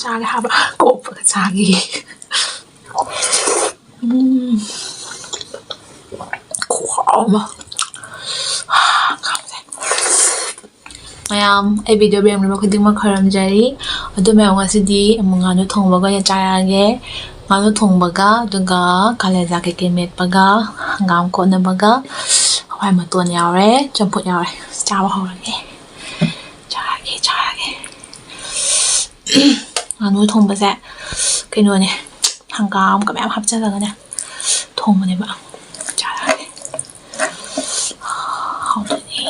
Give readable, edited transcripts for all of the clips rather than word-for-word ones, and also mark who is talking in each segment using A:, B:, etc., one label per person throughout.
A: Chage haba koppa chage. Kuama. Mayam ai video bem lo khuding ma kharam jari adu mayam asidi amanga no thongbaga ya chayage ngano thongbaga duga kaleja ke met baga hangam ko na baga hwai ma ton yaure champut yaure chawa hawage chage ngano thongba se kino ne hangam ka mayam hapchalaga ne thongba ne ba chage hawdani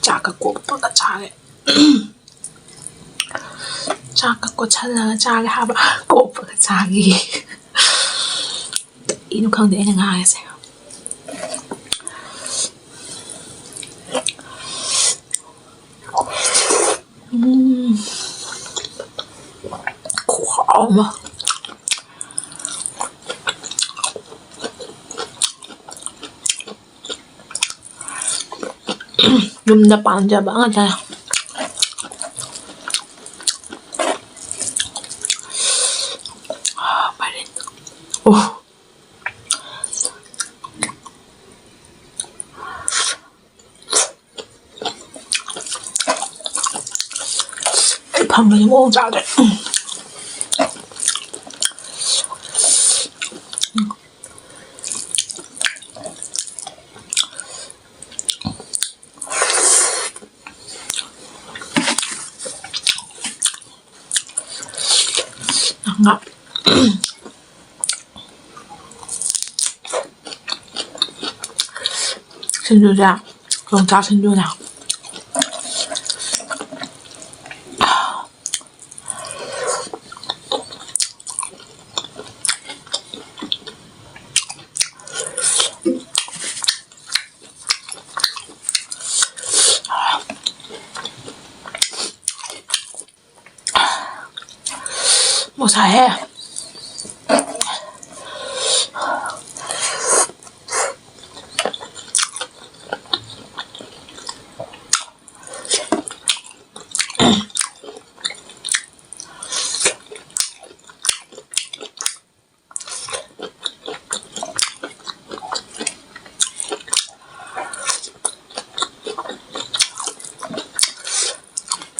A: Chaka koppa chage. Chaka ko chala chage haba koppa chage. Inu khang de nga ase. Kuama. Yumda panja banget ya. Parin. 방금이 뭐 잘해. Ngọc xin đưa ra còn ta xin đưa nào 뭐 사해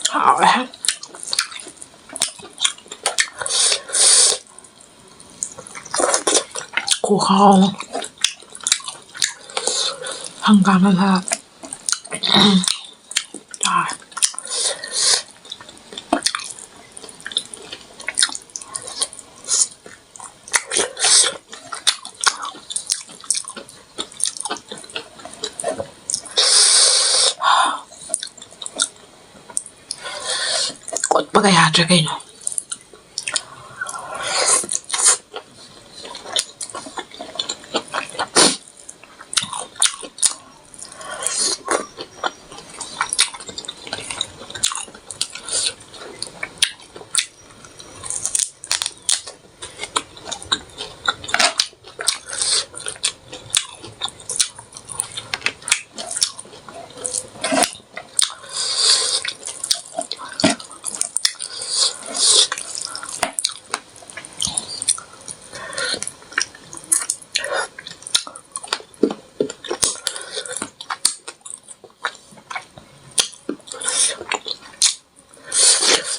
A: 好嘞고마워. 한가마사. 자. 꽃바가 야들게 너.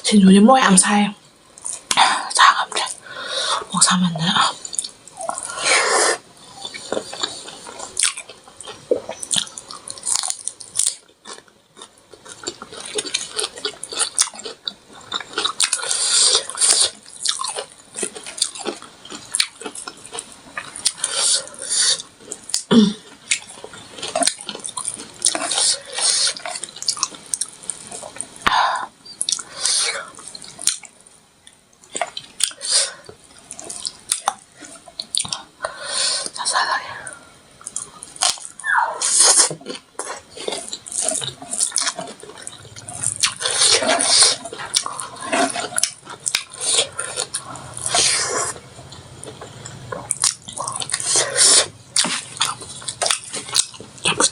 A: Xin lỗi mỗi em sai sao không được một sao mình nữa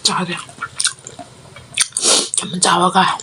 A: 짜게 좀 짜와가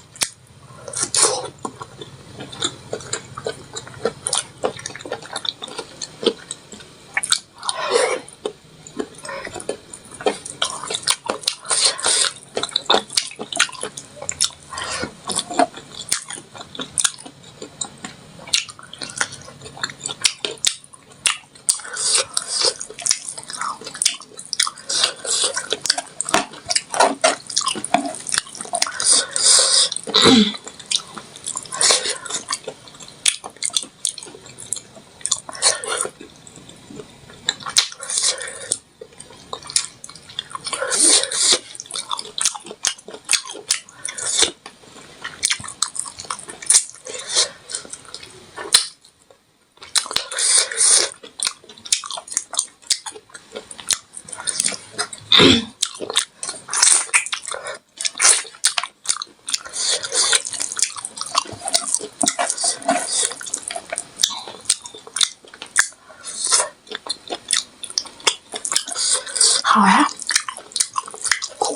A: 好呀，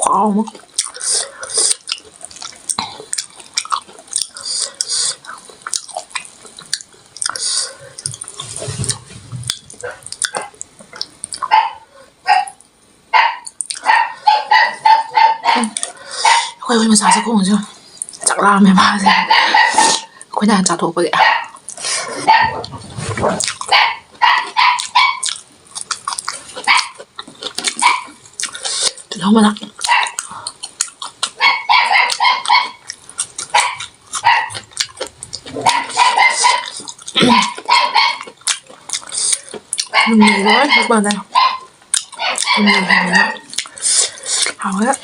A: 好吗？佢會唔會殺食公啫？摘啦咩巴先？佢哋係摘到嗰啲啊！好唔得？唔嚟咯，食飯啦！唔嚟啦，好嘅。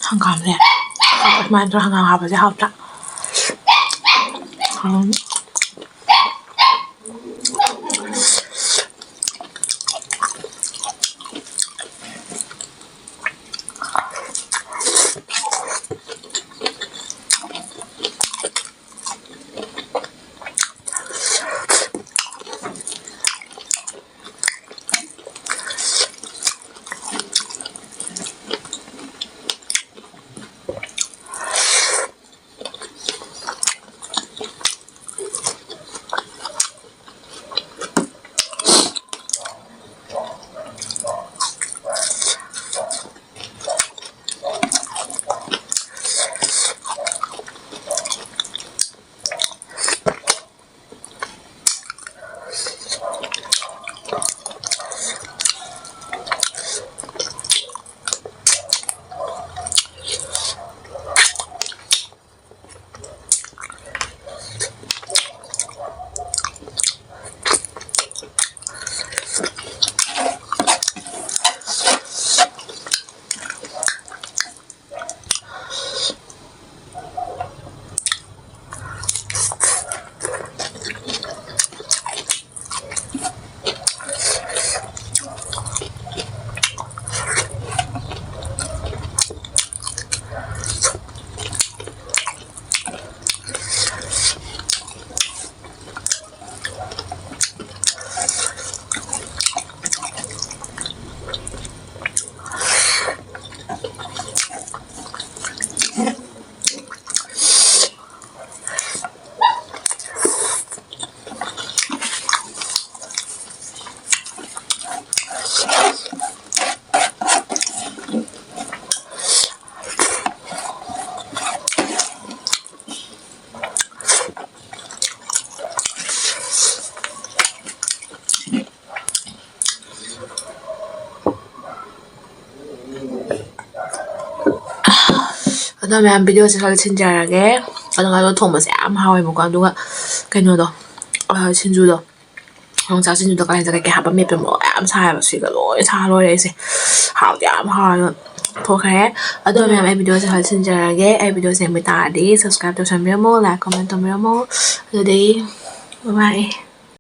A: 很感人，我们做很好，不是好吃。그다음에 비디오에서 잘 친절하게 가져가서 토마스 암하오에 먹어두가 그녀도 친주도 영자 친주도 가서 이렇게 한번 몇번 뭐 암사해 봤으니까 너무 잘 어울리지 하우디 암하오 ꯊꯣꯛꯈ꯭ꯔꯦ ꯑꯗꯣ ꯃꯌꯥꯝ ꯑꯩ ꯚꯤꯗꯤꯑꯣꯁꯦ ꯍꯜꯁꯤꯟꯖꯔꯒꯦ ꯑꯩ ꯚꯤꯗꯤꯑꯣꯁꯦ ꯌꯦꯡꯕ ꯇꯥꯔꯗꯤ subscribe ꯇꯧꯁꯟꯕꯤꯔꯝꯃꯣ like comment ꯇꯧꯕꯤꯔꯝꯃꯣ ꯑꯗꯨꯗꯩ ꯕꯥꯏ